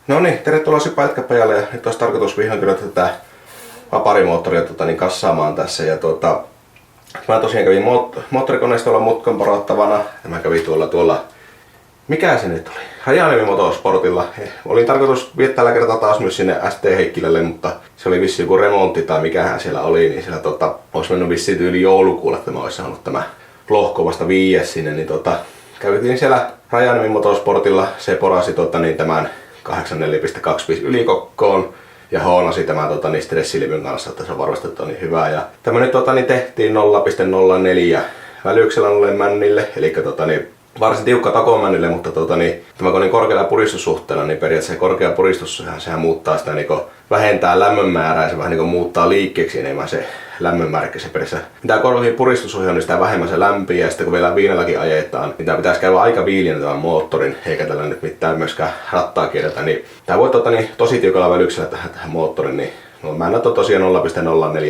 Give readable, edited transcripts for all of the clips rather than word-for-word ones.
No niin, tervetuloa Sypä-Jätkäpajalle ja nyt olisi tarkoitus vihdoin kyllä tätä vaparimoottoria kassaamaan tässä ja mä tosiaan kävin moottorikoneistolla mutkan porottavana ja mä kävin tuolla mikä se nyt oli? Rajaniemen Motorsportilla. Olin tarkoitus viedä tällä kertaa taas myös sinne ST Heikkilälle, mutta se oli vissi joku remontti tai mikähän siellä oli, niin siellä olisi mennyt vissiin yli joulukuulle, että mä olisi saanut tämä lohko vasta viiä sinne, niin kävitin siellä Rajaniemen Motorsportilla, se porasi tämän 84.25 ylikokkoon ja hoonasi tämän stressilivyn kanssa, että se on varustettu niin hyvää. Ja tämä nyt tehtiin 0.04 välyksellä noille männille, eli varsin tiukka takomännille, mutta tämä kun niin korkealla puristussuhteella, niin periaatteessa se korkea puristus sehän muuttaa sitä vähentää lämmön määrää ja se vähän muuttaa liikkeeksi enemmän se lämmön määrä. Se periaatteessa mitä korkeampi puristussuhde on, niin sitä vähemmän se lämpiää ja sitten kun vielä viinalläkin ajetaan, niin tämä pitäisi käydä aika viileänä tämän moottorin, eikä tällä nyt mitään myöskään rattaa kierretä. Niin tämä voi tosi tiukalla välyksellä tähän moottorin, niin männät on tosiaan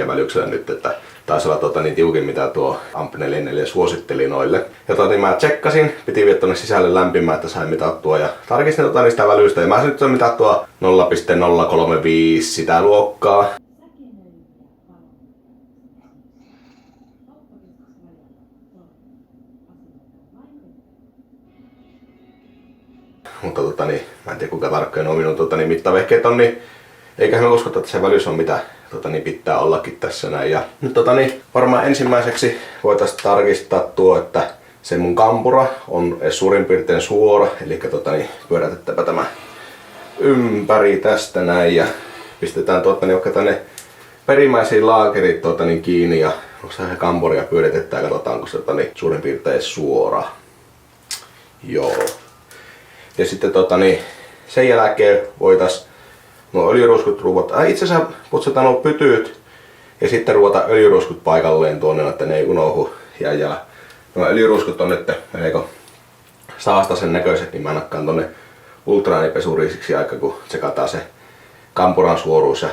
0.04 välyksellä nyt, että taisi olla niin tiukin mitä tuo AMP44 suositteli noille. Ja mä tsekkasin, piti viedä tuonne sisälle lämpimään, että sain mitattua ja tarkistin niistä välyistä. Ja mä nyt sain mitattua 0.035 sitä luokkaa. Mutta mä en tiedä kuinka tarkkoja on minun mittavehkeet on, niin eiköhän me uskota, että se välys on mitä pitää ollakin tässä näin. Ja nyt varmaan ensimmäiseksi voitaisiin tarkistaa tuo, että se mun kampura on suurin piirtein suora. Eli pyörätetäänpä tämä ympäri tästä näin ja pistetään vaikka tänne perimmäisiin laakerit kiinni ja onko se kampuria pyöritetään ja katsotaanko se suurin piirtein suora. Joo. Ja sitten sen jälkeen voitaisiin nuo öljyruiskut ruuvata. Itse asiassa putsataan nuo pytyt ja sitten ruuvata öljyruiskut paikalleen tuonne, että ne ei unohdu. Ja nuo öljyruiskut on nyt melko saastaisen näköiset, niin mä nakkaan tuonne ultraanipesuriisiksi aika kun tsekataan se kampuran suoruus ja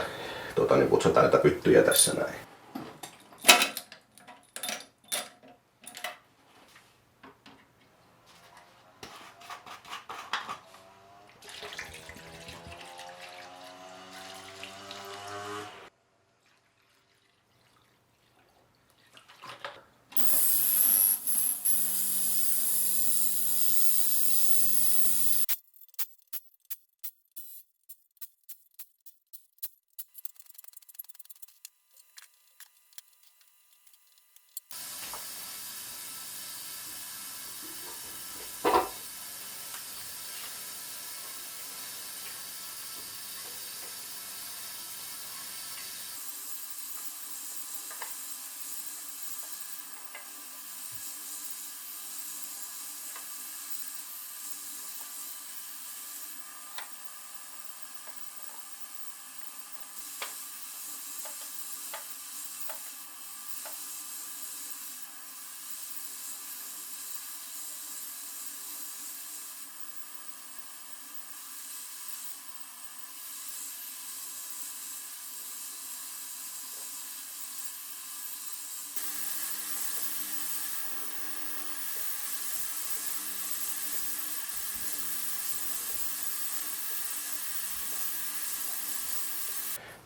putsataan näitä pyttyjä tässä näin.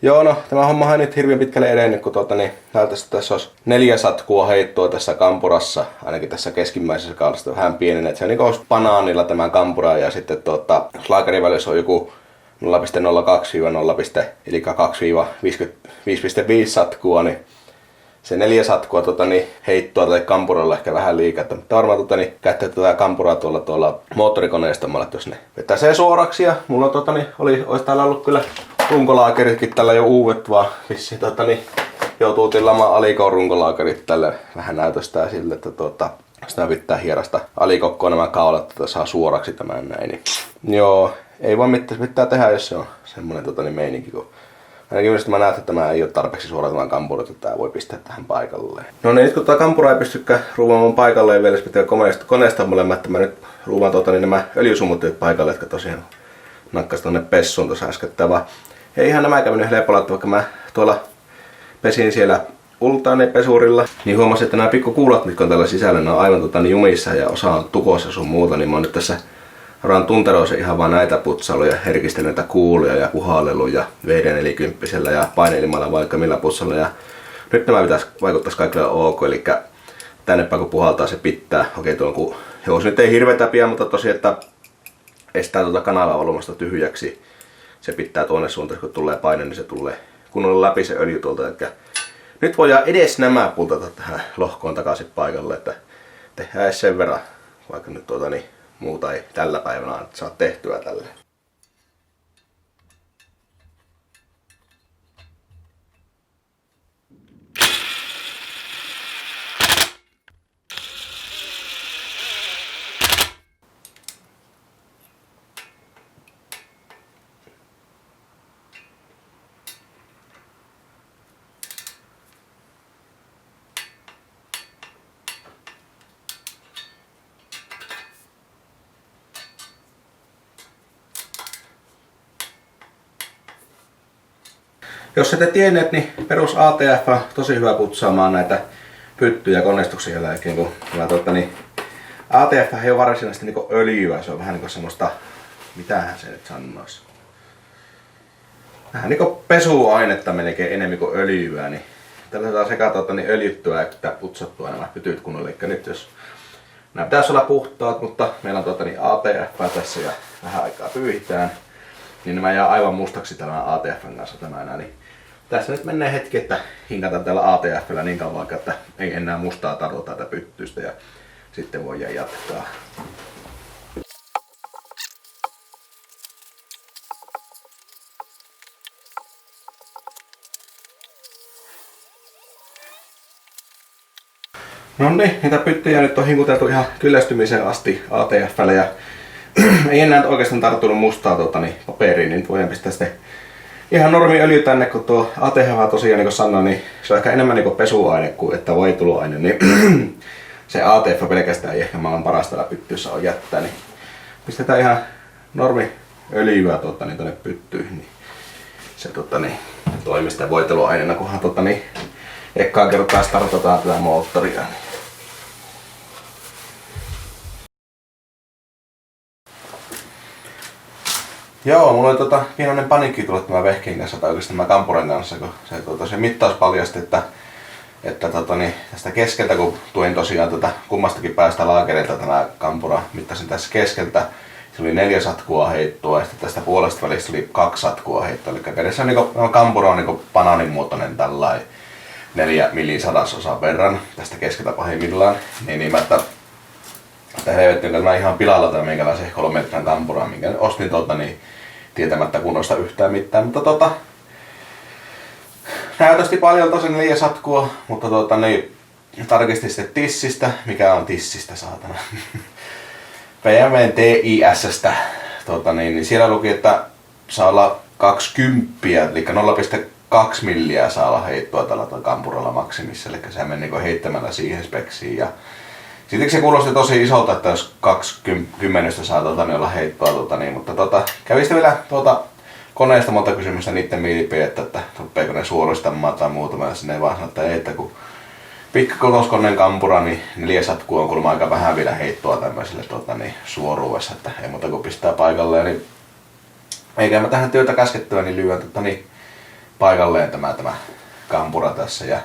Joo, no tämä homma on nyt hirveän pitkälle edennyt, kun näyttäisi, että tässä olisi 4 satkua heittoa tässä kampurassa, ainakin tässä keskimmäisessä kaudesta vähän pienenee. Se on niin kuin olisi banaanilla tämä kampura ja sitten laakerivälissä on joku 0.02 eli 2-5.5 satkua, niin se 4 satkua heittoa tai kampuralla ehkä vähän liikaa. Mutta varmaan käyttää tätä kampuraa tuolla moottorikoneistommalla, että jos ne vetäisee suoraksi ja mulla olisi täällä ollut kyllä runkolaakeritkin tällä jo uudet vaan vissiin joutuu tilaamaan Alikoon runkolaakerit tälle vähän näytöstää siltä, että sitä pitää hierasta Alikokkoon nämä kaulat, että saa suoraksi tämän näin. Niin, joo, ei vaan mitään pitää tehdä, jos se on semmonen meininki. Kun ainakin mielestäni mä näen, että tämä ei ole tarpeeksi suora tämä kampura, että tämä voi pistää tähän paikalleen. No niin, nyt kun tämä kampura ei pystykään ruuvaamaan paikalleen vielä, pitää koneesta molemmat, että mä nyt ruuvaan nämä öljysumutteet paikalle, jotka tosiaan nakkas tonne pessuun tuossa äskettäin vaan. Ei ihan nämä käynyt helpolla, vaikka mä tuolla pesin siellä ultraanipesurilla, niin huomasin, että nämä pikkukuulat, mitkä on tällä sisällä, ne on aivan jumissa ja osa on tukossa sun muuta, niin mä oon nyt tässä Oran tunteroissa ihan vaan näitä putsailuja, herkistelyitä kuulia ja puhalleluja V40 ja painelimalla vaikka millä putsailuja. Ja nyt nämä vaikuttaisi kaikille ok, eli tännepäin kun puhaltaa se pitää. Okei, tuon kun joo, se nyt ei hirveetä pian, mutta tosiaan, että estää tuota kanavaa valumasta tyhjäksi. Se pitää tuonne suuntaan, kun tulee paine, niin se tulee kunnolla läpi se öljy tuolta. Eli nyt voidaan edes nämä pultata tähän lohkoon takaisin paikalle, että tehdään edes sen verran, vaikka nyt niin muuta ei tällä päivänä saa tehtyä tälle. Jos ette tienneet, niin perus ATF on tosi hyvä putsaamaan näitä pyttyjä koneistuksen jälkeen, kun ATF ei ole varsinaisesti niinku öljyä, se on vähän niinku semmoista, mitähän se nyt sanoisi. Vähän niinku pesuainetta melkein enemmän kuin öljyä, niin tällä saa sekä öljyttyä että putsattua nämä pytyt kunnolla. Eli nyt jos nämä pitäisi olla puhtaat, mutta meillä on ATF tässä ja vähän aikaa pyyhitään, niin nämä jää aivan mustaksi tämän ATFn kanssa tämän niin tässä nyt menee hetki, että hinkataan tällä ATF:llä niin kauan vaikka, että ei enää mustaa tarvota tätä pyttystä ja sitten voidaan jatkaa. No niin, niitä pyttyjä nyt on hinkuteltu ihan kyllästymiseen asti ATF:llä ja ei enää oikeastaan tarttunut mustaa paperiin, niin voidaan pistää sitten ihan normiöljy tänne, kun tuo ATH tosiaan, niin kuin sanoin, niin se on ehkä enemmän niin kuin pesuaine kuin että voiteluaine, niin se ATF pelkästään ei ehkä maailman parasta täällä pyttyissä on jättää, niin pistetään ihan normiöljyä tuonne pyttyihin, niin se toimii sitä voiteluaineena, kunhan ekkaan kertaa startataan tätä moottoria. Niin. Joo, mulla oli pienoinen paniikki tullut tämän vehkeen kanssa tai oikeastaan tämän kampuren kanssa, kun se mittaus paljasti, että tästä keskeltä, kun tuin tosiaan kummastakin päästä laakereilta tämä kampura, mittasin tässä keskeltä, se oli 4 satkua heittoa ja sitten tästä puolesta välistä oli 2 satkua heittoa. Eli kädessä on kampura on niin banaanin muotoinen tällainen 4 millisadasosan verran tästä keskeltä pahimmillaan. Niin mä että helvetti, että mä ihan pilalla tai minkälaisen 3 metrin kampuraa, minkä ostin tietämättä kunnosta yhtään mitään, mutta näytösti paljon tosi 4 satkua, mutta tarkistin sitten tissistä, mikä on tissistä saatana. PMWn TIS:stä, niin siellä luki, että saa olla 20, eli 0,2 milliä saa olla heittoa tällä kampuralla maksimissa, eli se meni niin heittämällä siihen speksiin. Ja sitten se kuulosti tosi isolta, että jos 20 saa olla heittoa, mutta kävi sitten vielä koneesta monta kysymystä niiden mielipidettä, että rupeeko ne suoristamaan tai muuta, ja sinne ei vaan sanoa, että ei, että kun pikkukoloskoneen kampura, niin 4 satkua on kuulemma aika vähän vielä heittoa tämmöiselle suoruudessa, että ei muuta kuin pistää paikalleen, niin eikä mä tähän työtä käskettyä, niin lyön paikalleen tämä kampura tässä. Ja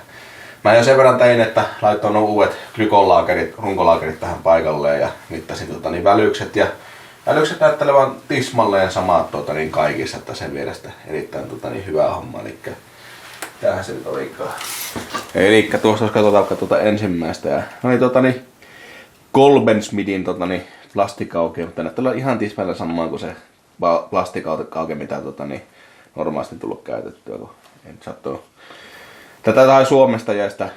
mä jo sen verran tein, että laitoin nuo uudet glykolaakerit, runkolaakerit tähän paikalleen ja mittasin välykset. Ja välykset näyttelee vaan tismalleen samat kaikissa, että sen vierestä erittäin hyvä homma. Elikkä tämähän se nyt olikaan. Elikkä tuossa jos katsotaan ensimmäistä. Ja Golbensmidin plastikauke, mutta näyttää olla ihan tismalleen samaa kuin se plastikauke, mitä normaalisti tullut käytettyä, kun en sattunut. Tätä tai Suomesta jäi sitä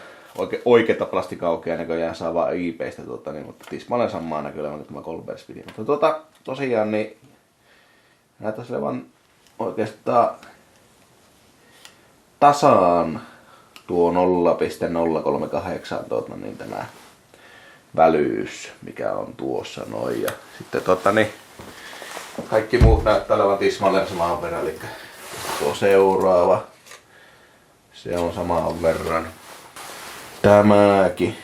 oikeita plastikaukea näköjään saa vaan IP:stä, mutta tismalleen samaa näköjään kuin tämä Golbensmid. Mutta tosiaan niin näyttäisi olevan oikeastaan tasaan tuo 0,038 niin tämä välyys, mikä on tuossa noin. Ja sitten kaikki muut näyttää olevan tismalleen samaan verran, eli tuo seuraava. Se on samaan verran. Tämäkin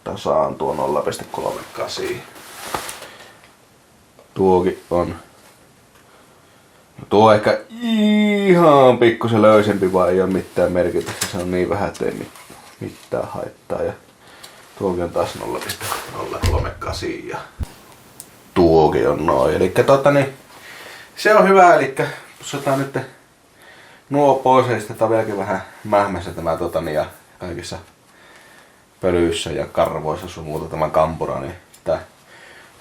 tasaan tuo 0,38. Tuokin on. No tuo on ehkä ihan pikkusen löysempi, vaan ei ole mitään merkitystä. Se on niin vähän, ettei mitään haittaa. Ja tuokin on taas 0,038 ja tuokin on noin. Eli se on hyvä, eli pussataan nyt nuo pois ja sitten on vieläkin vähän mähmässä tämä ja kaikissa pölyissä ja karvoissa sun muuta tämä kampura, niin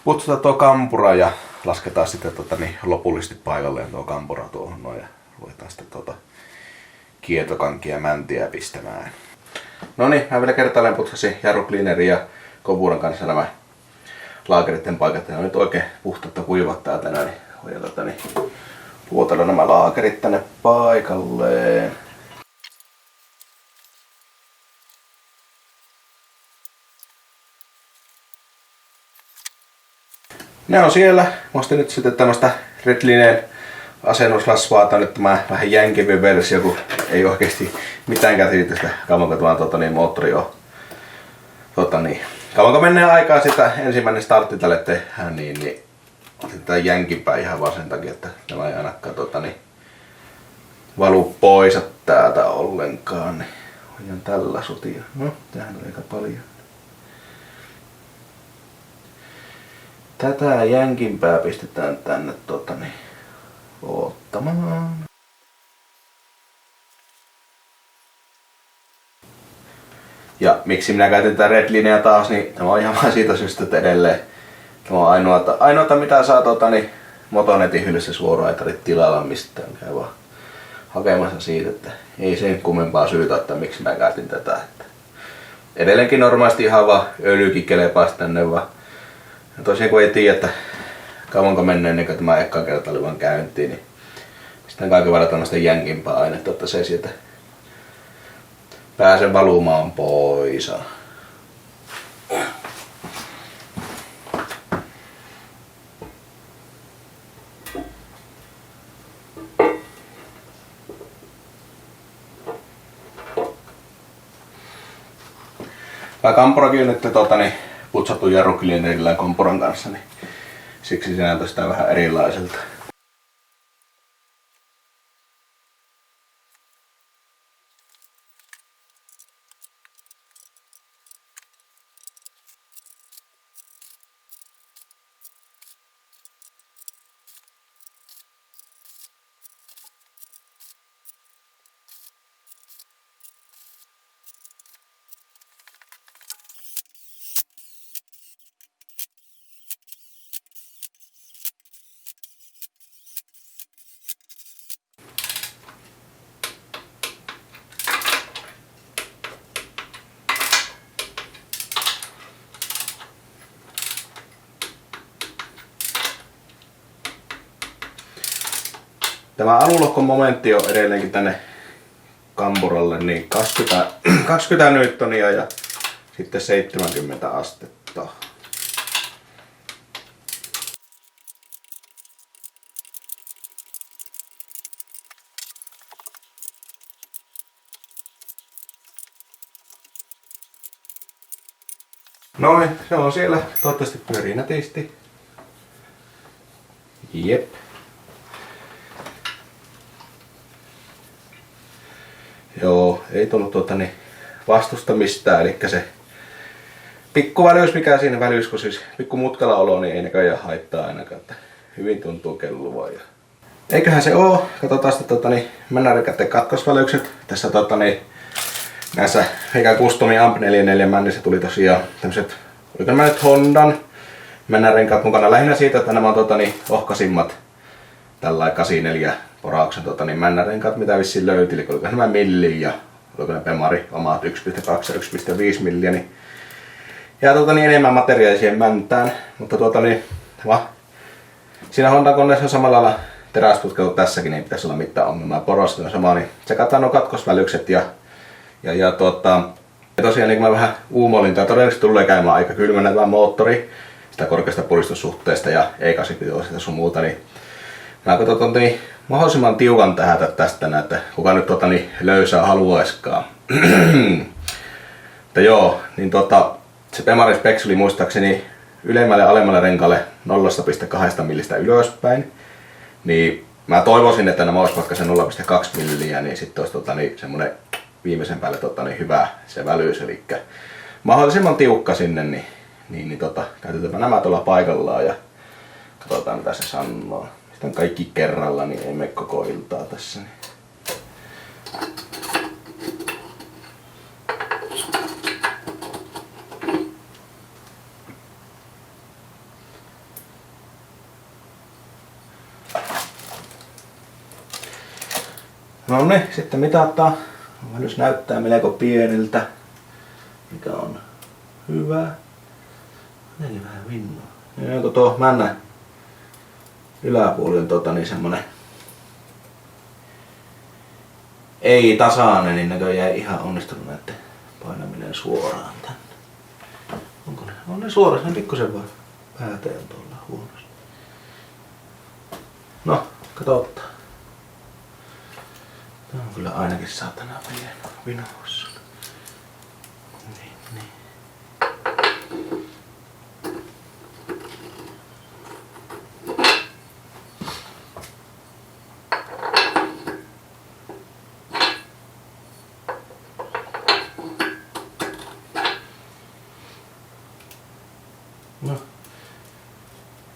putsutaan tuo kampura ja lasketaan sitten lopullisesti paikalleen tuo kampura tuohon noin ja ruvetaan sitten kietokankia mäntiä pistämään. No niin, mä vielä kertaalleen putsasin jarrukliinerin ja kovuran kanssa nämä laakeritten paikat. Ne on nyt oikein puhtautta kuivat täältä näin. Voidaan puotella nämä laakerit tänne paikalleen. Ne on siellä. Mä ostin nyt sitten tämmöstä Redlineen asennuslasvaa. Tää on nyt tämä vähän jänkivin versio, kun ei oikeesti mitään käsitystä kauan kun tuon moottori on. Kauan kun menee aikaa sitä ensimmäinen startti tälle tehdään, niin otetaan jänkimpää ihan vaan sen takia, että nämä ei ainakaan valu pois täältä ollenkaan. Niin hoidan tällä sotia. No, tämähän on aika paljon. Tätä jänkimpää pistetään tänne ottamaan. Ja miksi minä käytän tätä Redlinea taas, niin tämä on ihan vaan siitä syystä, että edelleen tämä on ainoata mitä saa Motonetin hyllyssä suoraan, ei tarvitse tilailla mistään. Käy vaan hakemassa siitä, että ei sen kummempaa syytä, että miksi mä käytin tätä. Että edelleenkin normaalisti ihan vaan öljykin kelepaisi tänne vaan. Ja tosiaan kun ei tiedä, että kauanko menee ennen kuin tämä ekkaan kerta oli vaan käyntiin, niin sitten kaiken verran tämmöistä jänkimpää ainetta, että se sieltä pääsee valumaan pois. Tämä kampurakin on nyt putsattu jarrukliinerillä ja kompuran kanssa, niin siksi se näyttää sitä vähän erilaiselta. Tämä alulohkon momentti on edelleenkin tänne kampuralle niin 20 newtonia ja sitten 70 astetta. Noin, se on siellä. Toivottavasti pyörii nätisti. Jep. Joo, ei tullut vastusta mistään, eli se pikkuvälyys mikä siinä välyys, kun siis pikku mutkalla olo, niin ei näköjään haittaa ainakaan, että hyvin tuntuu kelluvaa. Eiköhän se oo, katsotaan sitten männärikätten katkosvälykset. Tässä näissä Heikan Custom Amp 44 männissä tuli tosiaan tämmöset, oliko nämä nyt Hondan männärenkaat mukana, lähinnä siitä, että nämä on ohkaisimmat tällainen 84 porauksen männärenkaat, mitä vissiin löytyi, eli oliko nämä milli ja oliko ne Bemari omat 1,2 ja 1,5 milliä, niin jää enemmän materiaalia siihen mäntään, mutta siinä Hondan koneessa on samalla lailla teräsputke kuin tässäkin, niin pitäisi olla mitään ongelmaa. Porosta on sama, niin tsekataan nuo katkosvälykset ja tosiaan niin kun mä vähän uumoilin, tää todennäköisesti tulee käymään aika kylmänä tämä moottori sitä korkeasta puristussuhteesta ja E80 sun muuta, niin mä katson mahdollisimman tiukan tähän tästä, että kuka nyt löysää haluaiskaan. Mutta joo, niin se Bemarin Specs oli muistaakseni ylemmälle ja alemmalle renkaalle 0,2 millistä ylöspäin. Niin mä toivoisin, että nämä olisi vaikka se 0,2 milliä, niin sitten olisi niin semmonen viimeisen päälle niin hyvä se välyys. Eli mahdollisimman tiukka sinne, niin käytetään nämä tuolla paikallaan ja katsotaan mitä se sanoo. Sitten kaikki kerralla, niin ei mene koko iltaa tässä. Niin. No niin, sitten mitataan. Välys näyttää melko pieneltä, mikä on hyvä. Jotenkin vähän vinnua. Ja onko tuo männä yläpuoli on niin semmonen ei tasainen, niin näköjään ei ihan onnistunut näiden painaminen suoraan tänne. Onko ne? On ne suoraan, ne pikkusen vaan pääteen tuolla huonosti. No, katsotaan. Tää on kyllä ainakin saatana vinossa. Niin. No.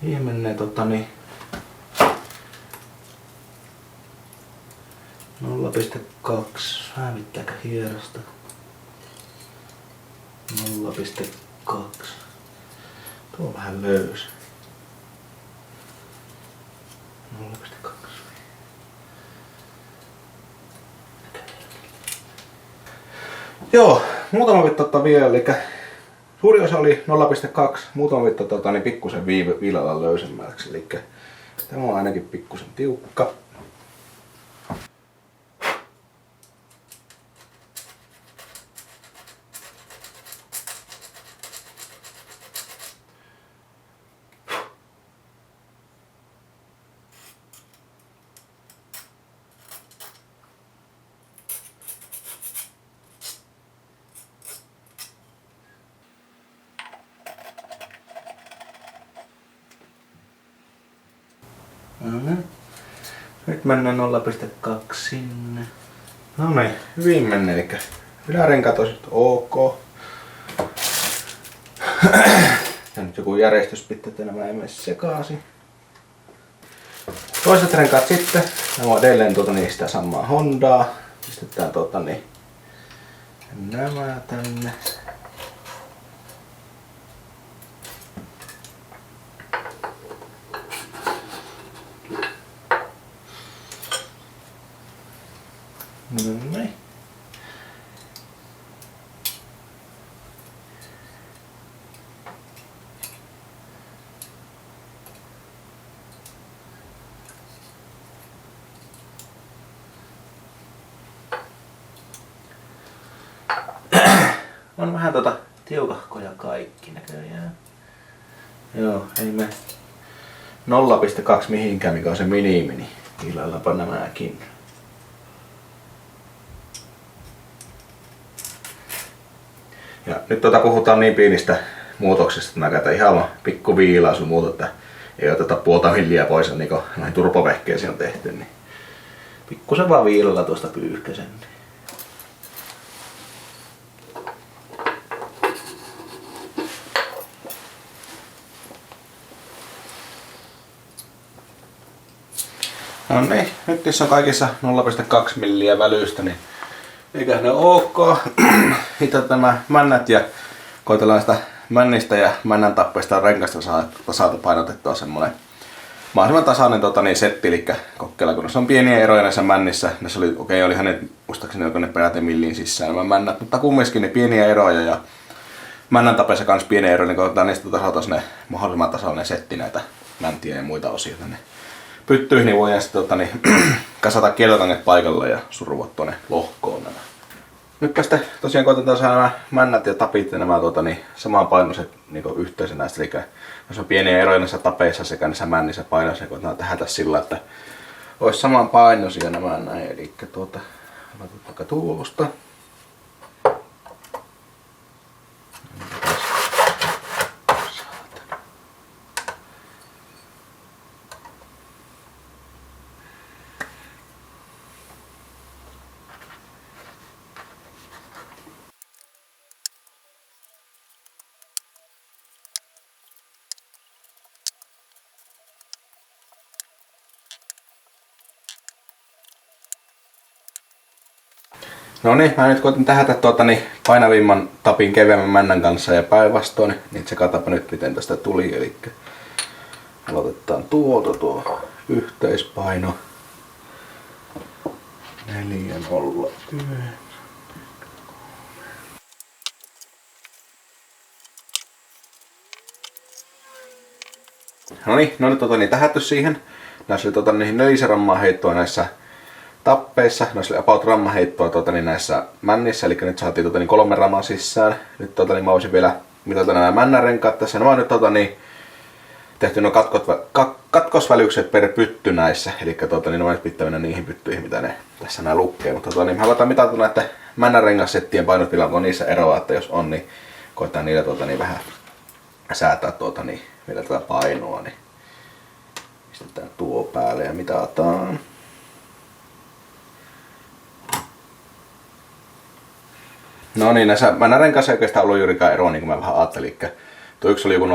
Siihen menee 0,2. Hävittääkö hierosta? 0,2. Tuo on vähän löysä. 0,2. Joo, muutama vittu vielä, eli suuri osa oli 0,2, muutama vittu niin pikkusen viilalla löysemmäksi, eli tämä on ainakin pikkusen tiukka. Nyt mennään 0,2 sinne. No niin, hyvin mennään, eli ylärenkaat on ok. Ja nyt joku järjestys pitää, että nämä ei mene sekaisin. Toiset renkaat sitten, nämä on edelleen sitä samaa Hondaa. Pistetään nämä tänne. Noin. On vähän tiukahkoja kaikki näköjään. Joo, ei me 0,2 mihinkään, mikä on se minimi, niin ilaillaanpa nämäkin. Ja nyt puhutaan niin pienistä muutoksista, että mä käytän ihan vaan pikku viilaisu muuta, että ei oteta puolta milliä pois, niin kuin näihin turpovehkeisiin on tehty. Niin pikkusen vaan viilalla tuosta pyyhkäsen. No niin, nyt tässä on kaikissa 0,2 milliä välystä, niin eiköhän ne ok. Hitä nämä männät ja koitellaan sitä männistä ja männän tappeista renkasta saada painotettua semmonen mahdollisimman tasainen setti, eli kokeillaan, kun se on pieniä eroja näissä männissä. Näissä oli, oli hänet muistaakseni onko ne peräti milliin sisään nämä männät, mutta kumminkin ne pieniä eroja ja männän tapeissa kans pieniä eroja, niin koitetaan niistä tasata sinne mahdollisimman tasainen setti näitä mäntiä ja muita osia tänne pyttyihin, niin voidaan sitten kasata kelkanget paikalle ja survoa tuonne lohkoon nämä. Nyt sitten tosiaan koitetaan saada nämä männät ja tapit ja nämä samanpainoiset yhteisenä. Eli jos on pieniä eroja näissä tapeissa sekä näissä männissä painoissa, niin koitetaan tehdä sillä, että olisi samanpainoisia nämä näin. Eli vaikka tuosta. No niin, mä nyt koitin tähätä painavimman tapin keveämmän männän kanssa ja päinvastoin, niin tsekataanpa nyt miten tästä tuli. Eli aloitetaan tuo yhteispaino 4,0. No niin, ne oli tähätty siihen. Näissä oli 4 grammaa heittoa näissä tappeissa. Näissä oli about gramma heittoa näissä männissä, eli nyt saatiin 3 grammaa sisään. Nyt mä voisin vielä mitata nämä männärenkaat tässä. Mä oon nyt tehty nuo katkosvälykset per pytty näissä. Eli ne on pitää mennä niihin pyttyihin, mitä ne tässä nää lukkee. Mutta me aletaan mitata näiden männärengassettien painot vielä, onko niissä eroa, että jos on, niin koetaan niillä vähän säätää vielä tätä painoa, niin pistetään tuo päälle ja mitataan. No niin, näissä männärenkaissa ei oikeastaan ollut juurikaan eroa, niin kuin mä vähän ajattelin. Tuo yksi oli joku 0,1-0,2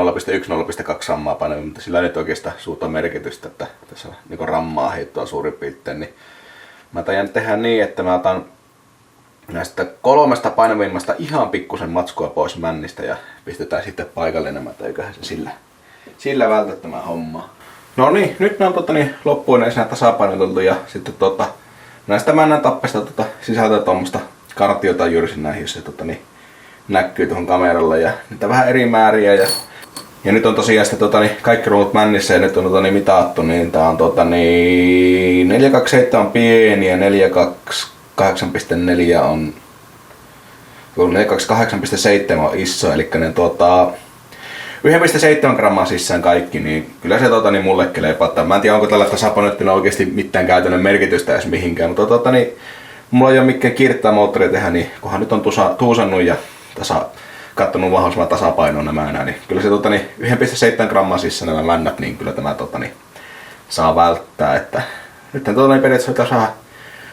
grammaa painoa, mutta sillä ei nyt oikeastaan suurta merkitystä, että tässä on niin rammaa heittoa suurin piirtein. Niin mä tajan tehdä niin, että mä otan näistä 3 painovimmasta ihan pikkusen matskua pois männistä ja pistetään sitten paikalle nämä, että eiköhän se sillä vältä tämä homma. No niin, nyt ne on loppuun ensin tasapainoteltu ja sitten näistä männän tappeista sisältää tuommoista kartiota juuri näihin, jos se näkyy tuohon kameralle ja niitä vähän eri määriä ja nyt on tosiaan sitten kaikki ruudut männissä ja nyt on mitattu, niin tää on 427 on pieni ja 428,4 on 428,7 on iso, eli ne 1,7 grammaa sisään kaikki, niin kyllä se mulle kelepaa. Mä en tiedä, onko tällä tasapainottuna oikeasti mitään käytännön merkitystä edes mihinkään, mutta mulla ei ole mikään kiirtää moottoria tehdä, niin kunhan nyt on tuusannut ja kattonut mahdollisimman tasapainoon nämä näin, niin kyllä se 1,7 grammaa sisään nämä männät, niin kyllä tämä saa välttää, että nyt periaatteessa saa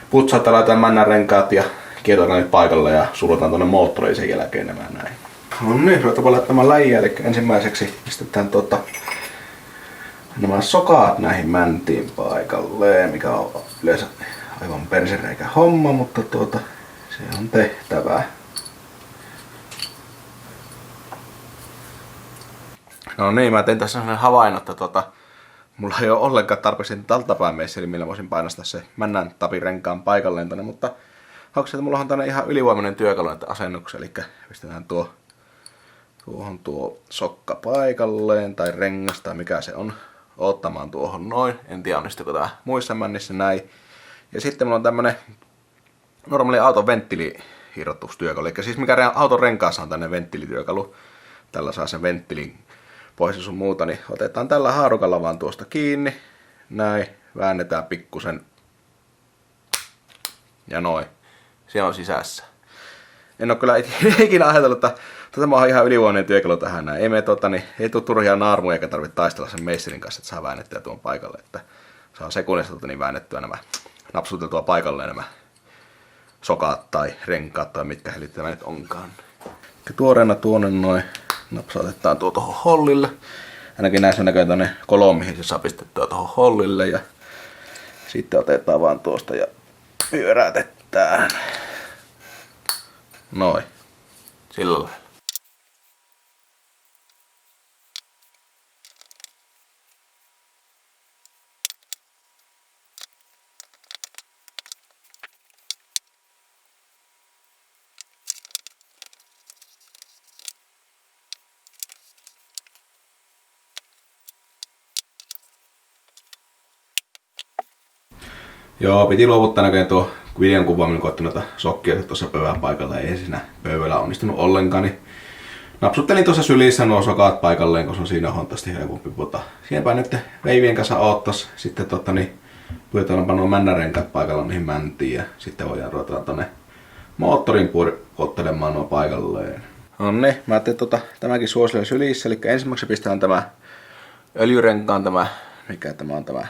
putsata, laitetaan männän renkaat ja kietotaan nyt paikalle ja surutaan tuonne moottoriin sen jälkeen nämä näin. No niin, ruvetaan laittamaan läjiä, eli ensimmäiseksi pistetään nämä sokaat näihin mäntiin paikalleen, mikä on yleensä aivan persereikä homma, mutta se on tehtävää. No niin, mä tein tässä sellainen havainnon, että mulla ei ole ollenkaan tarpeeksi taltapäämeisseli, millä voisin painastaa se männän tapin renkaan paikalleen tänne, mutta onko se, että mulla on tänne ihan ylivoimainen työkalu näitä asennuksia, eli pistetään tuohon tuo sokka paikalleen tai rengas tai mikä se on, ottamaan tuohon noin. En tiedä onnistuuko tää muissa männissä näin. Ja sitten mulla on tämmönen normaali auton venttiiliirrotustyökalu, eli siis mikä auton renkaassa on tänne venttiilityökalu. Tällä saa sen venttiilin pois ja sun muuta, niin otetaan tällä haarukalla vaan tuosta kiinni. Näin, väännetään pikkusen. Ja noin. Se on sisässä. En oo kyllä ikinä ajatellut, että tämä on ihan ylivoimainen työkalu tähän näin. Ei tule turhia naarmuja eikä tarvitse taistella sen meisselin kanssa, että saa väännettyä tuon paikalle. Että saa sekunnissa väännettyä nämä, napsuteltua paikalle nämä sokaat tai renkaat tai mitkä helit tämä nyt onkaan. Tuoreena tuonne noin napsautetaan tuohon hollille. Ainakin näissä näkyy tuonne kolo, mihin se saa pistettyä tuohon hollille. Ja sitten otetaan vaan tuosta ja pyörätetään. Noin. Sillä lailla. Joo, piti luovuttaa näköjään tuo videon kuvaaminen, kun otti noita sokkia tuossa pöydän paikalla. Ei siinä pöydällä onnistunut ollenkaan. Niin napsuttelin tuossa sylissä nuo sokaat paikalleen, kun se on siinä huomattavasti helpompi puta. Siinäpä nyt veivien kanssa oottas. Sitten pyydetään nuo männärenkaat paikalla, mihin mäntiin. Ja sitten voidaan ruveta tonne moottorin ottelemaan nuo paikalleen. No niin, mä ajattelin, että tämäkin suosille sylissä. Eli ensimmäiseksi pistetään tämä öljyrenkaan, mikä tämä on tämä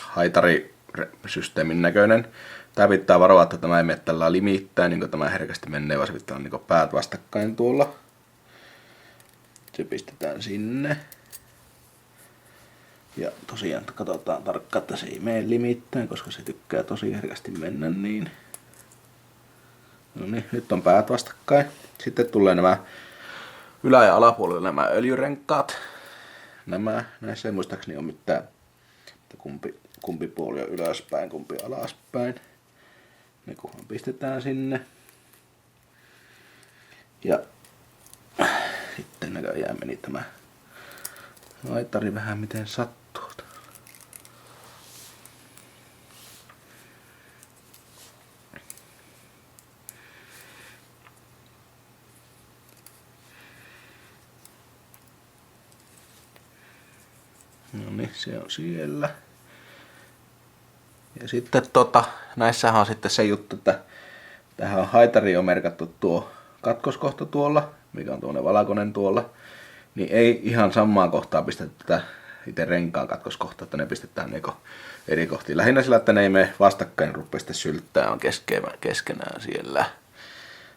haitarisysteemin näköinen. Tää pitää varoa, että tämä ei mene tällä limittäin, niin kuin tämä herkästi menee, vaan se pitää olla niin päät vastakkain tuolla. Se pistetään sinne. Ja tosiaan katsotaan tarkkaan, että se ei mene limittäin, koska se tykkää tosi herkästi mennä niin. No niin, nyt on päät vastakkain. Sitten tulee nämä ylä- ja alapuolella nämä öljyrenkaat. Näissä ei muistaakseni ole mitään, että kumpi puoli on ylöspäin, kumpi alaspäin. Ne kunhan pistetään sinne. Ja sitten näköjään meni tämä laitari vähän miten sattuu. No niin, se on siellä. Ja sitten näissähän on sitten se juttu, että tähän on haitari on merkattu tuo katkoskohta tuolla, mikä on tuonne valkoinen tuolla. Niin ei ihan samaan kohtaan pistetä tätä itse renkaan katkoskohtaa, että ne pistetään niinku eri kohtiin. Lähinnä sillä, että ne ei mene vastakkain, rupea sitten sylttää on keskenään siellä.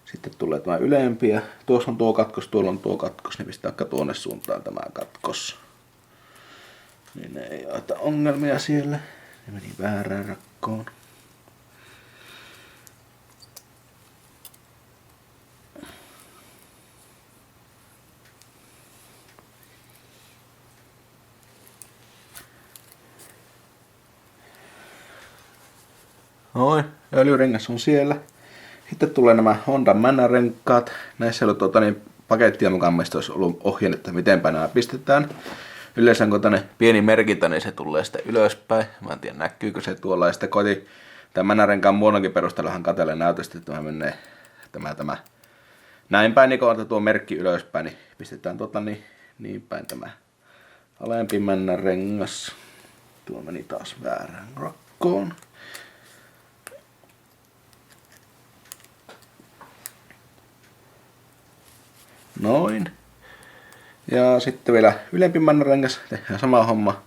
Sitten tulee tämä ylempi ja tuossa on tuo katkos, tuolla on tuo katkos, niin pistää vaikka tuonne suuntaan tämä katkos. Niin ne ei aita ongelmia siellä. Ne meni väärään rakkoon. Noin, öljyrengas on siellä. Sitten tulee nämä Honda Manna-renkaat. Näissä ei ole pakettia mukaan, mistä olisi ollut ohjeen, että mitenpä nämä pistetään. Yleensä kun tänne pieni merkintä, niin se tulee sitten ylöspäin. Mä en tiedä näkyykö se tuolla. Ja sitten koitin tämän Manna-renkaan muodonkin perusteellahan katselle näytöstä, että tämä menee tämä näin päin, niin kun on tuo merkki ylöspäin, niin pistetään niin päin tämä alempi Manna-rengas. Tuo meni taas väärään rakkoon. Noin. Ja sitten vielä ylempi Manna-rengas, tehdään sama homma.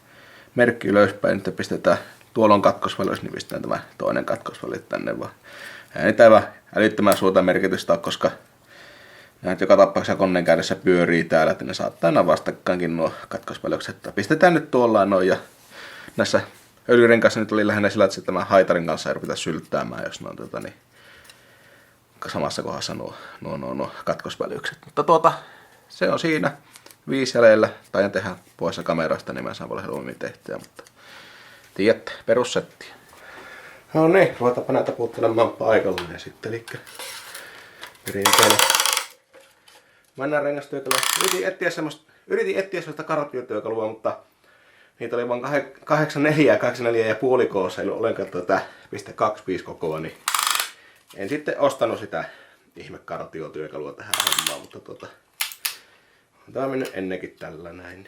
Merkki ylöspäin, nyt pistetään, tuolla on katkosväli, niin pistetään tämä toinen katkosväli tänne vaan. Ja niitä ei vaan älyttömän suurta merkitystä ole, koska näitä joka tapauksessa koneen kädessä pyörii täällä, että ne saattaa aina vastakkainkin nuo katkosvälykset. Pistetään nyt tuolla noin ja näissä öljyrenkaissa nyt oli lähinnä sillä, että tämän haitarin kanssa ei rupeta sylttäämään, jos ne on niin samassa kohdassa nuo katkosvälykset. Mutta se on siinä 5 jäljellä. Taidan tehdä poissa kamerasta, niin mä saan paljon helpommin tehtyä, mutta tiedätte, perussettiä. No niin, ruvetaanpa näitä puuttelemaan paikalleen sitten, eli perinteinen Manna-rengastyökalua. Yritin etsiä semmoista kartiotyökalua, mutta niitä oli vain 84 ja 84,5 koossa, ei ollut ollenkaan .25 kokoa, niin en sitten ostanut sitä ihmekartiotyökalua tähän hommaan, mutta tämä on mennyt ennenkin tällä näin.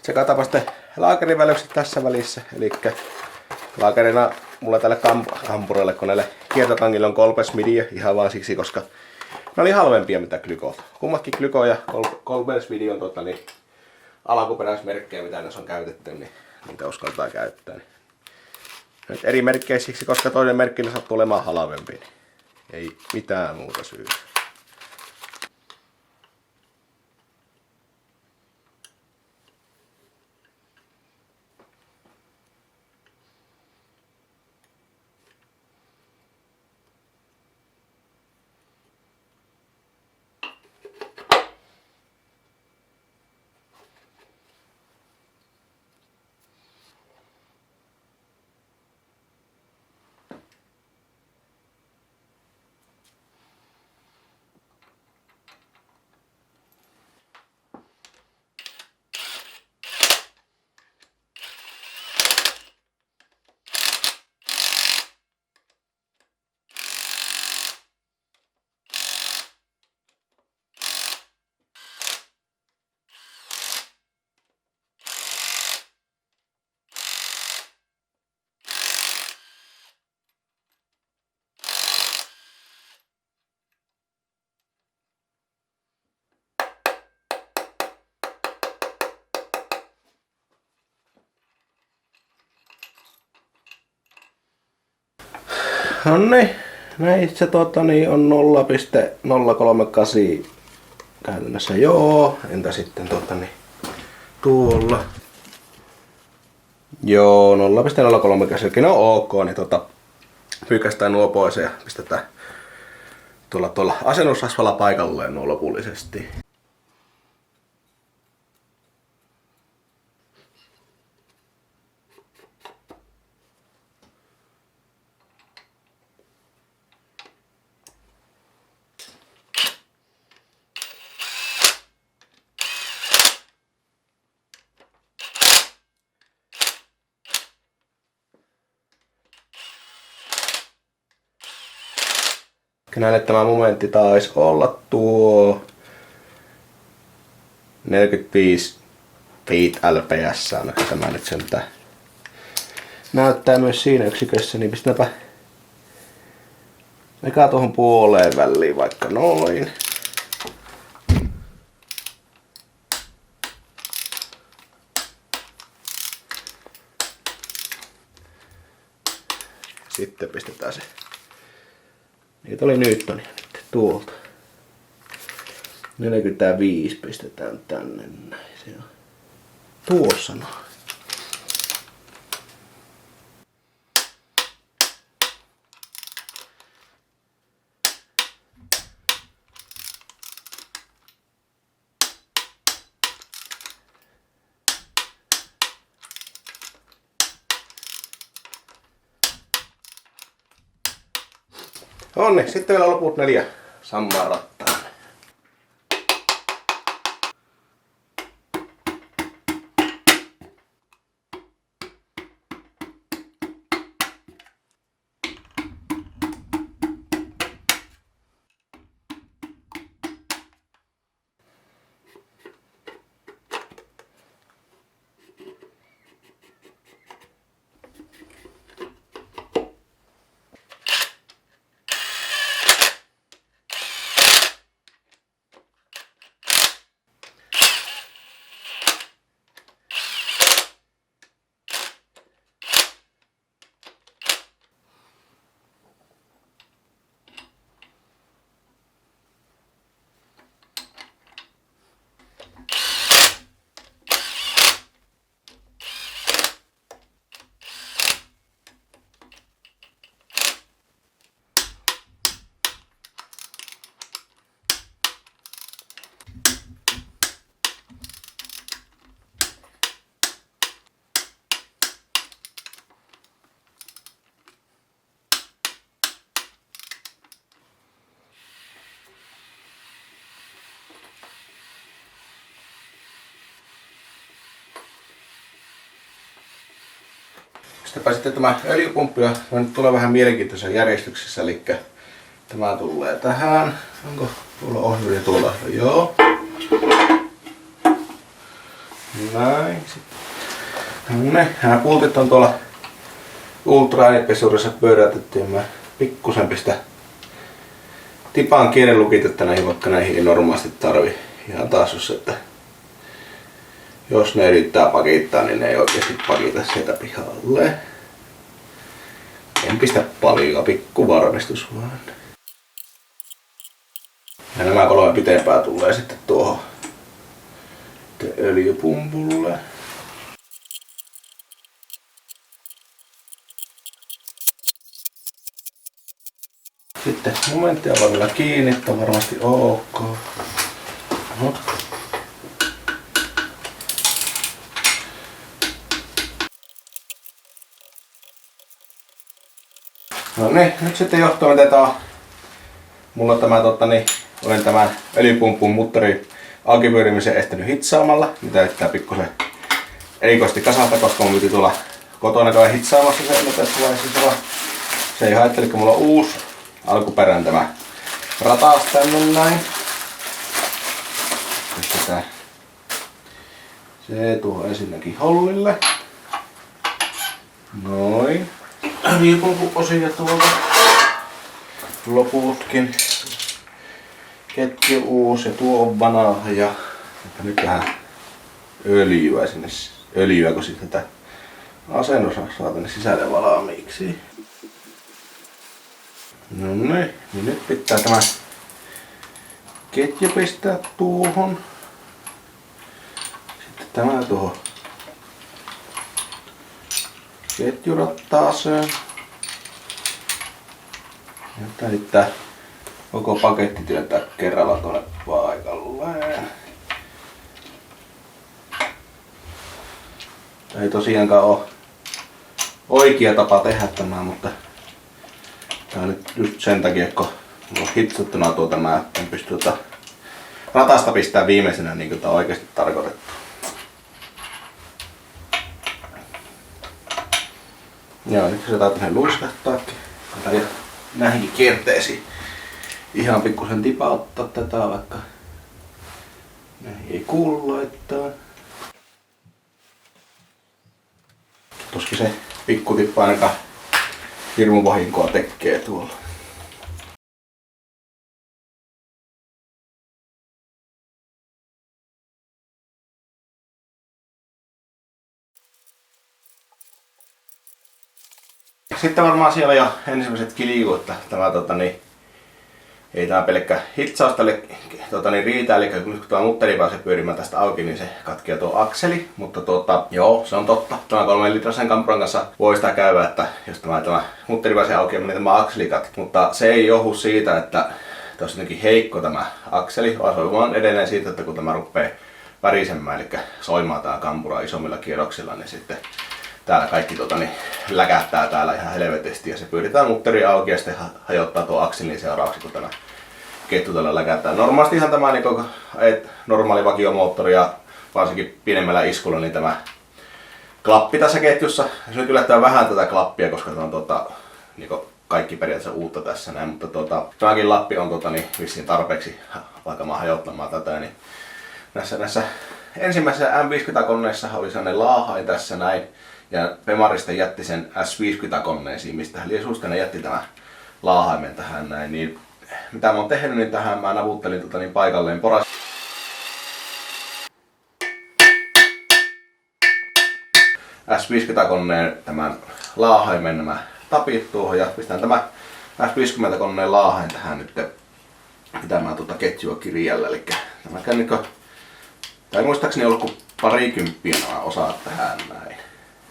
Sekataanpa sitten laakerivälykset tässä välissä. Eli laakerina mulla tälle kampuroille, kun näille kiertotangille on Kolbes Media ihan vaan siksi, koska ne oli halvempia mitä Glykot. Kummatkin Glyko ja Kolbes Media on niin alkuperäismerkkejä, mitä näissä on käytetty, niin niitä uskaltaa käyttää. Niin. Nyt eri merkkejä siksi, koska toinen merkki sattuu olemaan halvempi. Niin ei mitään muuta syytä. No niin, näissä on 0,038 käytännössä joo. Entä sitten tuolla? Joo, 0,038, no ok, niin pyykästään nuo pois ja pistetään tuolla asennusrasvalla paikalleen nuo lopullisesti. Näille tämä momentti taisi olla tuo 45 feet LPS, ainakin tämä nyt sentään näyttää myös siinä yksikössä, niin pistetäänpä eka tuohon puoleen väliin vaikka noin. Sitten pistetään se. Niitä oli Newtonia nyt tuolta. 45 pistetään tänne näin. Se on tuossa noin. Onni, sitten vielä loput 4 samaa rattaa. Sitäpä sitten tämä öljypumppu ja nyt tulee vähän mielenkiintoisessa järjestyksessä, eli tämä tulee tähän. Onko tuolla ohjuri tuolla? Joo. Näin. Nämä pultit on tuolla ultraäänipesurissa pyöräytetty ja mä pikkusen pistä tipaan kierrelukitetta näihin, vaikka näihin ei normaalisti tarvi ihan taas, että jos ne yrittää pakittaa, niin ne ei oikeasti pakita sieltä pihalle. En pistä paljon, pikku varmistus vaan. Ja nämä 3 pitempää tulee sitten tuohon öljypumpulle. Sitten momenttia vaan vielä kiinni, että on varmasti ok. No niin, nyt sitten johtuu miten tää on. Mulla on tämä olen tämän öljypumpun mutteri alkipyörimisen estänyt hitsaamalla, mitä yrittää pikkusen erikoisesti kasata, koska mun piti tulla kotona käydä hitsaamassa se tässä vaiheessa. Se ei haittaa, eli mulla on uusi alkuperän tämä rataus tänne näin. Pistetään se tuohon ensinnäkin hollille. Noin. Öljypumpun osia tuolta. Loputkin. Ketju uusi ja tuo on vanha ja nyt vähän öljyä sinne. Öljyä, kun sitten tätä asennosa saa tänne sisälle valmiiksi. No niin nyt pitää tämä ketju pistää tuohon. Sitten tämä tuohon ketjurattaaseen. Ja sitten koko paketti työntää kerralla tuonne paikalleen. Tämä ei tosiaankaan ole oikea tapa tehdä tämä, mutta tää on nyt just sen takia, kun mulla on hitsuttuna tämä, että en pysty ratasta pistää viimeisenä niin kuin tää on oikeasti tarkoitettu. Joo, nyt se täytyy luiskahtaakin. Ja näihinkin kierteisiin ihan pikkusen tipauttaa tätä, vaikka näihin ei kuulu laittaa. Tuskin se pikkutippa ainakaan hirmu vahinkoa tekee tuolla. Sitten varmaan siellä jo ensimmäiset kiljuu, että tämä ei tämä pelkkä hitsaus tälle riitä, eli kun tämä mutteri pääsee pyörimään tästä auki, niin se katkeaa tuo akseli, mutta joo, se on totta. Tämä 3 litrasen kampuran kanssa voi sitä käydä, että jos tämä mutteri pääsee auki, niin tämä akseli katkeaa. Mutta se ei johdu siitä, että tässä on jotenkin heikko tämä akseli, vaan se on vaan edelleen siitä, että kun tämä rupeaa värisemään, eli soimaan tämä kampura isommilla kierroksilla, niin sitten täällä kaikki läkähtää täällä ihan helvetisti ja se pyydetään mutteri auki ja sitten hajottaa tuo akselin seuraavaksi, kun tämä ketju tällä läkähtää. Normaalistihan tämä kun ajat normaali vakiomoottori ja varsinkin pienemmällä iskulla, niin tämä klappi tässä ketjussa. Se nyt yllättää vähän tätä klappia, koska tämä on kaikki periaatteessa uutta tässä näin, mutta tämäkin lappi on vissiin tarpeeksi vaikka mä hajottamaan tätä, niin näissä ensimmäisessä M50-koneessa oli sellainen laahain tässä näin. Ja Pemarista jätti sen S50-koneisiin, mistä Liesuuskainen jätti tämän laahaimen tähän näin. Niin, mitä mä oon tehnyt, niin tähän mä navuttelin paikalleen poras. S50-koneen tämän laahaimen nämä tapit tuohon ja pistän tämä S50-koneen laahain tähän nyt pitämään ketjua kirjalla. Eli tämä ei muistaakseni ollut kuin parikymppiä nämä osat tähän näin.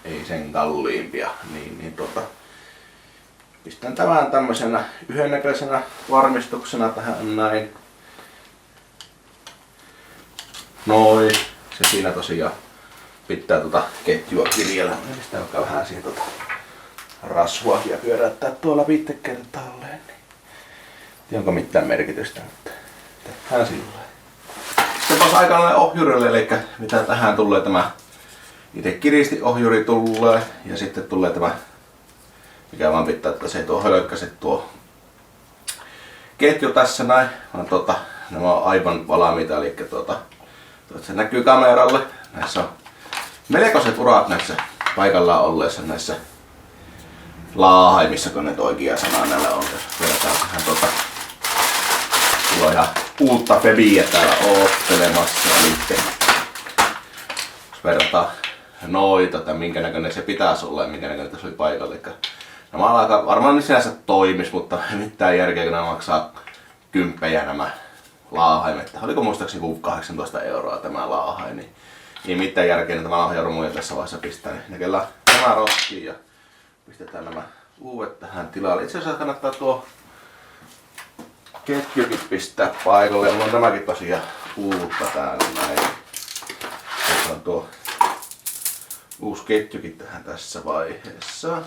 Ei sen kalliimpia, pistän tämän tämmöisenä yhdennäköisenä varmistuksena tähän näin. Noin, se siinä tosiaan pitää ketjua kirjalla. Pistää vaikka vähän siihen rasvaakin ja pyöräyttää tuolla viitekertaalleen. Niin. Onko mitään merkitystä, mutta tehdään sillä lailla. Sitten taas aikanaan ohjurille, eli mitä tähän tulee tämä itse kiristi-ohjuri tulee ja sitten tulee tämä, mikä vaan pitää, että se ei tuo hölkkäset tuo ketju tässä näin, vaan nämä on aivan valmiita, eli se näkyy kameralle. Näissä on melkoiset urat näissä paikallaan olleissa näissä laahaimissa, kun ne oikea sana näillä on. Jos verrataan tähän sulla on ihan uutta febiä täällä oottelemassa. Eli jos verrataan noita, minkä näköinen se pitäisi olla ja minkä näköinen tässä oli paikalla. Nämä alkaa varmaan sinänsä toimis, mutta mitään järkeä, kun nämä maksaa 10 nämä laahaimet. Oliko muistaakseni 18 € tämä laahain, niin ei mitään järkeä tämä lahjarumuja tässä vaiheessa pistää. Niin näkellään tämä roskiin ja pistetään nämä uudet tähän tilalle. Itse asiassa kannattaa tuo ketjukin pistää paikalle. Mulla on tämäkin tosiaan uutta täällä näin. Tässä on tuo uusi ketjukin tähän tässä vaiheessa.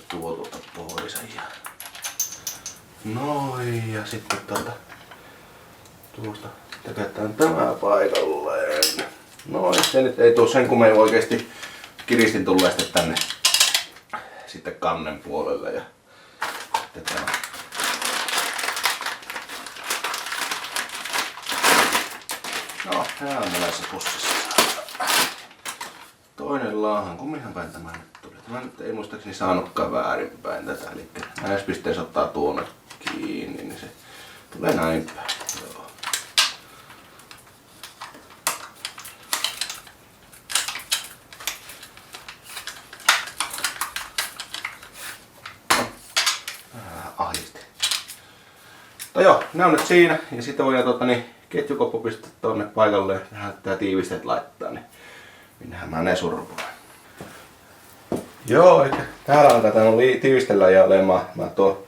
Tuo tuolta pois. Noin, ja sitten tuosta tekätään tämä paikalleen. Noin, se nyt ei tuu sen kummemmin oikeesti kiristin tulee sitten tänne sitten kannen puolelle ja sitten tämä. No, tää on monessa pussissa. Toinen laahan, kumminhan päin tämä nyt tuli. Tämä nyt ei muistaakseni saanutkaan väärinpäin tätä, eli näissä pisteissä ottaa tuonne kiinni, niin se tulee näin päin. Joo. ahdisti. Mutta joo, ne on nyt siinä. Ja sitten voidaan ketjukoppu pistää tonne paikalle ja nähdään tiivisteet laittaa. Niin minnehän mä ne survaan. Joo, eli täällä alkaa tää tiivistellä ja olemaan. Mä tuo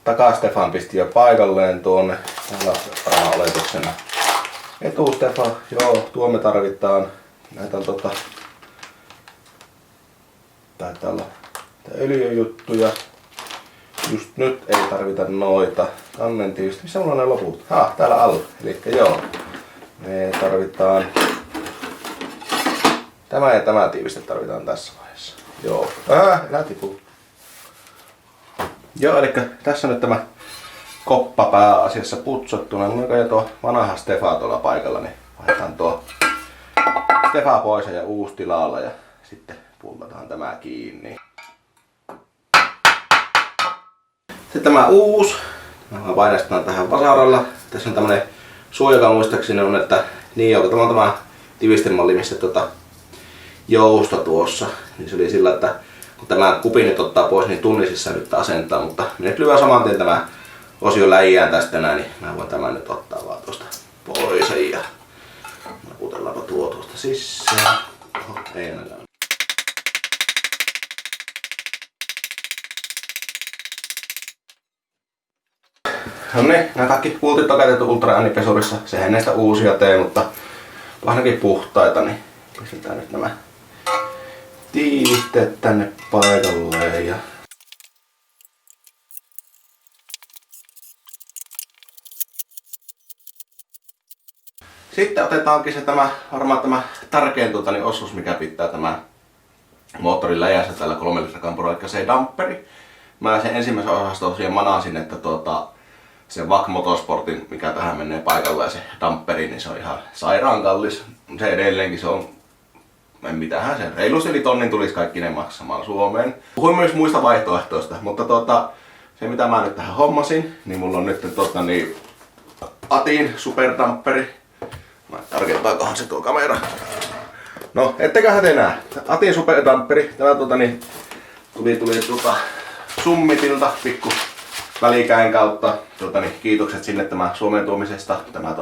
takaa-Stefan pisti jo paikalleen tuonne. Täällä on oletuksena etu-Stefan. Joo, tuo me tarvitaan. Näitä on taitaa olla öljyjuttuja. Just nyt ei tarvita noita. Kannen tiivistä. Missä mulla on ne loput? Täällä alla. Elikkä joo. Me tarvitaan. Tämä ja tämä tiiviste tarvitaan tässä vaiheessa. Joo. Älä tipu. Joo, eli tässä nyt tämä koppa pääasiassa putsottuna. Mulla on jo tuo vanha Stefa tuolla paikalla, niin vaihdetaan tuo Stefa pois ja uusi tilalla ja sitten pullataan tämä kiinni. Sitten tämä uusi. Mä painastan tähän vasaralla. Tässä on tämmönen suoja, muistaakseni on, että niin joo, tämä on tämä tiivistemalli, missä jousto tuossa. Niin se oli sillä, että kun tämä kupi nyt ottaa pois, niin tunnisissa nyt asentaa, mutta minä nyt lyön saman tien tämä osio läjään tästä näin, niin mä voin tämän nyt ottaa vaan tuosta pois ja naputellaanpa tuosta sisään. Oho, ei enää. No niin, nämä kaikki pultit on käytetty Ultra äänipesurissa. Sehän näistä uusia tee, mutta ainakin puhtaita, niin pistetään nyt nämä tiivisteet tänne paikalleen. Sitten otetaankin se varmaan tämä tärkein osuus, mikä pitää tämä moottorin läjässä tällä 3 litran kampurilla, eli se damperi. Mä sen ensimmäisen osaston tosiaan manasin, että se VAK Motorsportin, mikä tähän menee paikalle ja se damperi, niin se on ihan sairaan kallis. Se edelleenkin se on, mitähän se, reilusti yli tonnin tulisi kaikki ne maksamaan Suomeen. Puhuin myös muista vaihtoehtoista, mutta se mitä mä nyt tähän hommasin, niin mulla on nyt Atin superdamperi. Tarkentaakohan se tuo kamera. No, etteköhän te näe. Atin superdamperi, tämä tuli Summitilta pikku välikäin kautta. Kiitokset sinne tämän Suomen tuomisesta. Tämä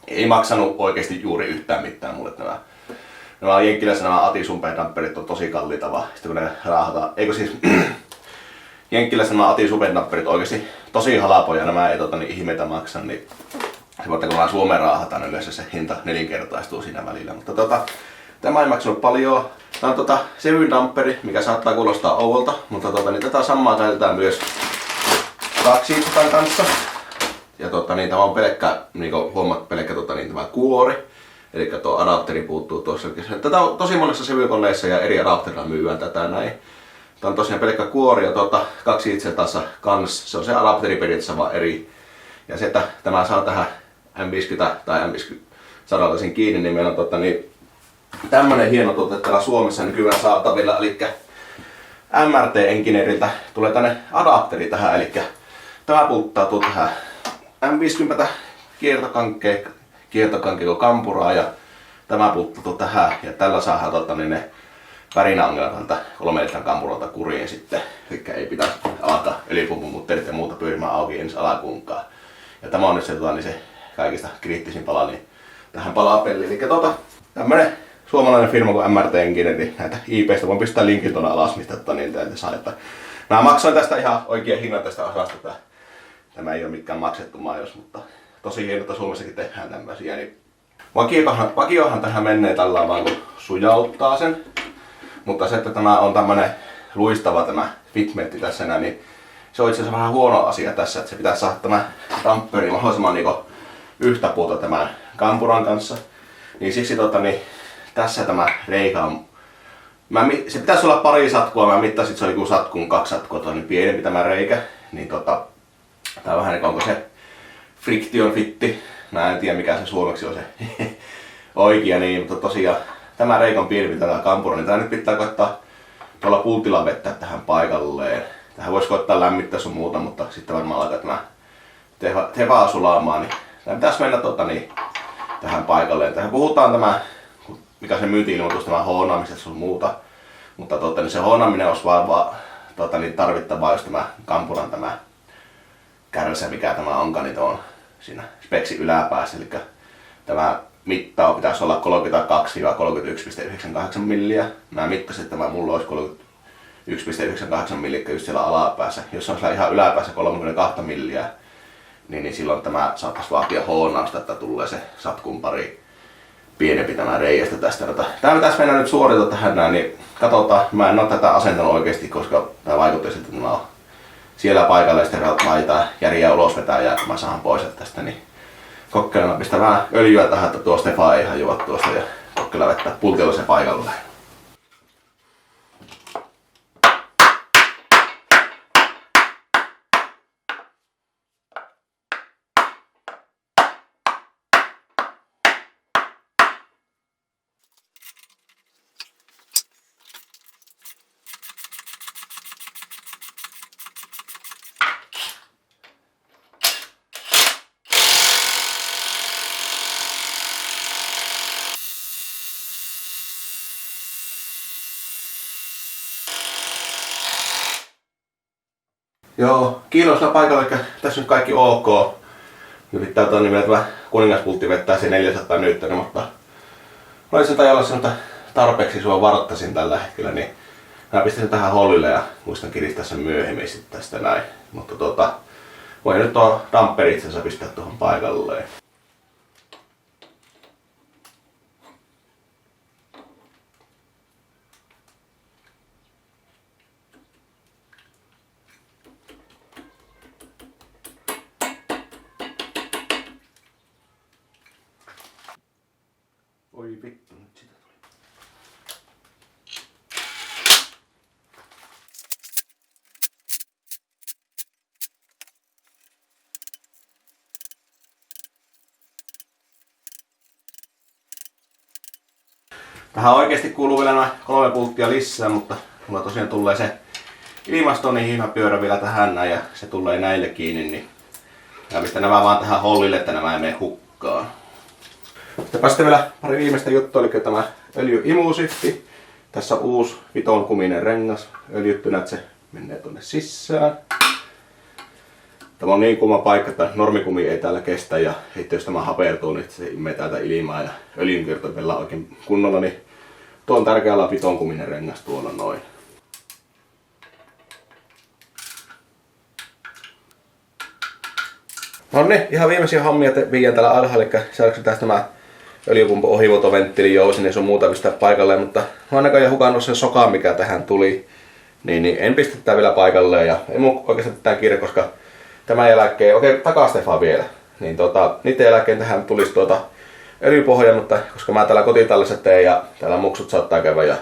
ei maksanut oikeasti juuri yhtään mitään mulle nämä Jenkkilässä nämä Atin superdamperit on tosi kalliita vaan. Sitten kun ne raahataan, Jenkkilässä nämä Atin superdamperit oikeasti tosi halpoja, nämä ei ihmeitä maksa, niin kun nämä Suomeen raahataan, yleensä se hinta nelinkertaistuu siinä välillä. Mutta tämä ei maksanut paljon. Tämä on sevydamperi, mikä saattaa kuulostaa ouvolta, mutta tätä samaa käytetään myös kaksiitsukan kanssa. Ja tämä on pelkkä, niin huomaat, pelkkä tämä kuori. Eli tuo adapteri puuttuu tuossa. Tätä on tosi monessa sevykoneissa ja eri adapterilla myydään tätä näin. Tämä on tosiaan pelkkä kuori ja kaksi itse taas kanssa. Se on se adapteri periaatteessa vaan eri. Ja se, että tämä saa tähän M50 tai M50 sadallisen kiinni, niin meillä on tämmönen hieno tuote täällä Suomessa nykyään saatavilla. Eli MRT Engineeriltä tulee tänne adapteri tähän. Eli tämä pulttaa tähän M50 kiertokankeen kampuraa ja tämä pulttaa tähän. Ja tällä saadaan ne värinäongelmat tältä 3 litran kampuralta kuriin sitten. Eli ei pitäisi alkaa öljypumpun mutterit ja muuta pyörimään auki ensi alakunkaan. Ja tämä on nyt se kaikista kriittisin pala niin tähän palapeliin. Eli tämmönen suomalainen firma kuin MRT Engineer, niin näitä IP:stä voin pistää linkin tuonne alas, mistä teiltä saa. Mä maksoin tästä ihan oikean hinnan tästä osasta. Tämä ei ole mikään maksettu mainos, mutta tosi hieno, että Suomessakin tehdään tämmösiä. Niin vakiohan tähän menee tällä vaan kun sujauttaa sen. Mutta se, että tämä on tämmönen luistava tämä fitmentti tässä näin, niin se on itse asiassa vähän huono asia tässä, että se pitää saada tämä damperi mahdollisimman yhtä puolta tämän kampuran kanssa. Niin siksi tässä tämä reikä on. Se pitäisi olla pari satkua, mä mittasin, että se on joku satkun 2 satkua, niin pienempi tämä reikä. Niin tää on vähän niin onko se friction fitti. Mä en tiedä mikä se suomeksi on se oikea niin, mutta tosiaan tämä reikä on pienempi tällä kampura, niin tää nyt pitää koittaa tuolla pultilla vettää tähän paikalleen. Tähän voisi koittaa lämmittää sun muuta, mutta sitten varmaan alkaa tämä tevaa sulaamaan, niin tämä pitäisi mennä tähän paikalleen. Tähän puhutaan tämä, mikä se myynti-ilmoitus, tämä hoonaamisesta sun muuta. Mutta niin se hoonaaminen olisi vaan niin tarvittavaa, jos tämä Kampuran tämä kärsä, mikä tämä onkaan, niin on siinä speksin yläpäässä. Eli tämä mittao pitäisi olla 32-31,98 milliä. Mä mittasin, että mulla olisi 31,98 milliä just siellä alapäässä. Jos on siellä ihan yläpäässä 32 milliä, niin silloin tämä saattaisi vaatia hoonausta, että tulee se satkun pari pienempi tämä reiästä tästä. Tämä pitäisi mennä nyt suorita tähän näin, niin katsotaan. Mä en ole tätä asentanut oikeasti, koska tämä vaikuttaa siltä, että mä oon siellä paikalla ja sitten laitetaan järjää ulos vetää ja mä saan pois tästä. Niin kokkelemaan pistää vähän öljyä tähän, että tuo Stefan ei hajua tuosta ja kokkella vetää pultilla se paikalleen. Joo, kiinnostavalla paikalla, eli tässä nyt kaikki ok. Yrittää tuon nimeltä tämä kuningaspultti vettää se 400 newtonia, mutta olisin tai olla sanotaan tarpeeksi sua varoittaisin tällä hetkellä, niin mä pistän sen tähän hollille ja muistan kiristää sen myöhemmin sitten tästä näin. Mutta voi nyt tuo damperi itse asiassa pistää tuohon paikalleen. Oi vittu, nyt sitä tuli. Tähän oikeasti kuuluu vielä nämä 3 pulttia lisää, mutta mulla tosiaan tulee se ilmastonin hihnapyörä vielä tähän näin ja se tulee näille kiinni, niin mä pistän nämä vaan tähän hollille, että nämä ei mene hukkaan. Sitten vielä pari viimeistä juttua, eli tämä öljyimuusifti. Tässä on uusi vitonkuminen rengas öljyttynä, että se menee tuonne sisään. Tämä on niin kuuma paikka, että normikumi ei täällä kestä ja jos tämä hapertuu, niin se imee täältä ilmaa ja öljynkierto pelaa oikein kunnolla, niin tuo on tärkeä olla vitonkuminen rengas tuolla noin. No niin, ihan viimeisiä hommia viiän täällä alhaalla, eli saadaanko tästä tämä öljypumpun ohivuotoventtiili jousin ja sun muuta pistää paikalleen, mutta mä oon näköjään hukannut sen sokan, mikä tähän tuli, niin en pistä tätä vielä paikalleen ja ei mun oikeastaan mitään kiire, koska tämän jälkeen, takaa Stefan vielä, niin niiden jälkeen tähän tulisi öljypohja, mutta koska mä täällä kotitallissa teen ja täällä muksut saattaa käydä ja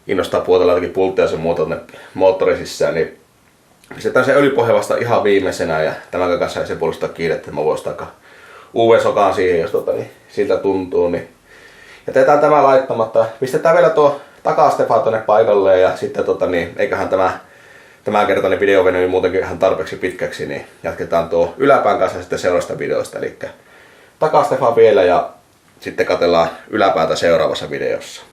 innostaa puotella jotakin pulttia sen muuta tonne moottorin sisään, niin pistetään se öljypohja vasta ihan viimeisenä ja tämän kanssa ei se puolesta kiire, että mä voisin takaa uuden sokaan siihen, jos niin siltä tuntuu. Niin jätetään tämä laittamatta. Pistetään vielä tuo takaa Stefan tonne paikalleen ja sitten niin, eiköhän tämä kertainen video venyi muutenkin ihan tarpeeksi pitkäksi, niin jatketaan tuo yläpään kanssa sitten seuraavasta videosta. Eli takaa Stefan vielä ja sitten katsellaan yläpäätä seuraavassa videossa.